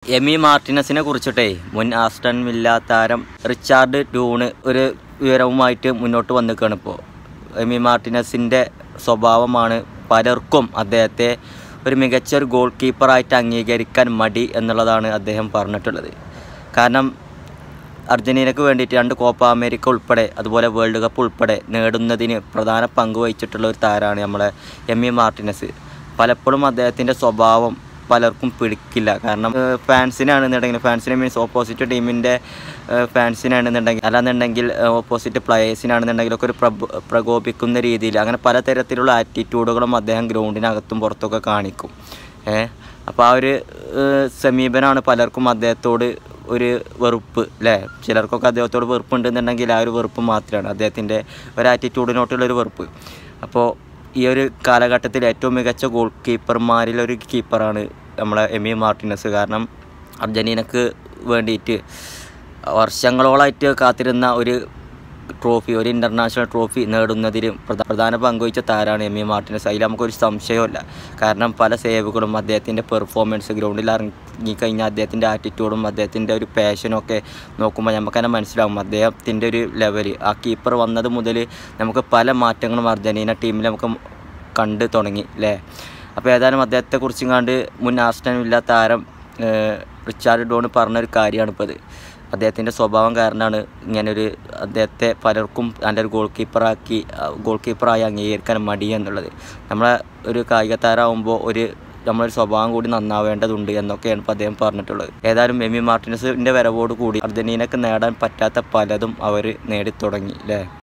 Amy മാർട്ടിനസിനെ കുറിച്ചിട്ടേ മുൻ Aston villa താരം Richard ഡൂണ് ഒരു വിവരവുമായിട്ട് മുന്നോട്ട് വന്നിരിക്കുകയാണ്. ഇപ്പോൾ എമി മാർട്ടിനസിൻ്റെ സ്വഭാവമാണ് പലർക്കും അദ്ദേഹത്തെ ഒരു മികച്ച ഒരു ഗോൾ കീപ്പറായിട്ട് അംഗീകരിക്കാൻ മടി എന്നുള്ളതാണ് അദ്ദേഹം പറഞ്ഞിട്ടുള്ളത്. കാരണം അർജൻറ്റീനയ്ക്ക് വേണ്ടിയിട്ട് 2 കോപ്പ അമേരിക്ക ഉൾപ്പെടെ അതുപോലെ വേൾഡ് കപ്പ് ഉൾപ്പെടെ നേടുന്നതിന് പ്രധാന പങ്ക് വഹിച്ചിട്ടുള്ള ഒരു താരമാണ് നമ്മളെ എമി മാർട്ടിനസ്. പലപ്പോഴും അദ്ദേഹത്തിൻ്റെ സ്വഭാവം പലർക്കും പിടിക്കില്ല. കാരണം ഫാൻസിനെ മീൻസ് ഓപ്പോസിറ്റ് ടീമിൻ്റെ ഫാൻസിനാണെന്നുണ്ടെങ്കിൽ അല്ലാന്നുണ്ടെങ്കിൽ ഓപ്പോസിറ്റ് പ്ലെയേഴ്സിനാണെന്നുണ്ടെങ്കിൽ ഒക്കെ ഒരു പ്രകോപിക്കുന്ന രീതിയിൽ അങ്ങനെ പലതരത്തിലുള്ള ആറ്റിറ്റ്യൂഡുകളും അദ്ദേഹം ഗ്രൗണ്ടിനകത്തും പുറത്തൊക്കെ കാണിക്കും. അപ്പോൾ ആ ഒരു സമീപനമാണ് പലർക്കും അദ്ദേഹത്തോട് ഒരു വെറുപ്പ് അല്ലേ. ചിലർക്കൊക്കെ അദ്ദേഹത്തോട് വെറുപ്പുണ്ടെന്നുണ്ടെങ്കിൽ ആ ഒരു വെറുപ്പ് മാത്രമാണ് അദ്ദേഹത്തിൻ്റെ ഒരു ആറ്റിറ്റ്യൂഡിനോട്ടുള്ളൊരു വെറുപ്പ്. അപ്പോൾ ഈ ഒരു കാലഘട്ടത്തിൽ ഏറ്റവും മികച്ച ഗോൾ കീപ്പർമാരിലൊരു കീപ്പറാണ് നമ്മളെ എമി മാർട്ടിനസ്. കാരണം അർജൻറ്റീനക്ക് വേണ്ടിയിട്ട് വർഷങ്ങളോളമായിട്ട് കാത്തിരുന്ന ഒരു ട്രോഫി, ഒരു ഇൻ്റർനാഷണൽ ട്രോഫി നേടുന്നതിൽ പ്രധാന പങ്കുവഹിച്ച താരമാണ് എമി മാർട്ടിനസ്. അതിൽ നമുക്കൊരു സംശയമില്ല. കാരണം പല സേവുകളും അദ്ദേഹത്തിൻ്റെ പെർഫോമൻസ് ഗ്രൗണ്ടിൽ ഇറങ്ങിക്കഴിഞ്ഞാൽ അദ്ദേഹത്തിൻ്റെ ആറ്റിറ്റ്യൂഡും അദ്ദേഹത്തിൻ്റെ ഒരു പാഷനൊക്കെ നോക്കുമ്പോൾ നമുക്ക് തന്നെ മനസ്സിലാവും അദ്ദേഹത്തിൻ്റെ ഒരു ലെവൽ. ആ കീപ്പർ വന്നത് മുതൽ നമുക്ക് പല മാറ്റങ്ങളും അർജൻറ്റീന ടീമിൽ നമുക്ക് കണ്ട് തുടങ്ങി അല്ലേ. അപ്പോൾ ഏതായാലും അദ്ദേഹത്തെക്കുറിച്ചും കണ്ട് മുൻ ആസ്റ്റൺ വില്ല താരം റിച്ചാർഡ് ഡോൺ പറഞ്ഞൊരു കാര്യമാണ് ഇപ്പോൾ അത്. അദ്ദേഹത്തിൻ്റെ സ്വഭാവം കാരണമാണ് ഇങ്ങനൊരു അദ്ദേഹത്തെ പലർക്കും നല്ലൊരു ഗോൾ കീപ്പറായി അംഗീകരിക്കാൻ മടി എന്നുള്ളത്. നമ്മളെ ഒരു കായിക താരമാകുമ്പോൾ നമ്മളൊരു സ്വഭാവം കൂടി നന്നാവേണ്ടതുണ്ട് എന്നൊക്കെയാണ് ഇപ്പോൾ അദ്ദേഹം പറഞ്ഞിട്ടുള്ളത്. ഏതായാലും എമി മാർട്ടിനസിൻ്റെ വരവോട് കൂടി അർജൻറ്റീനക്ക് നേടാൻ പറ്റാത്ത പലതും അവർ നേടിത്തുടങ്ങി അല്ലേ.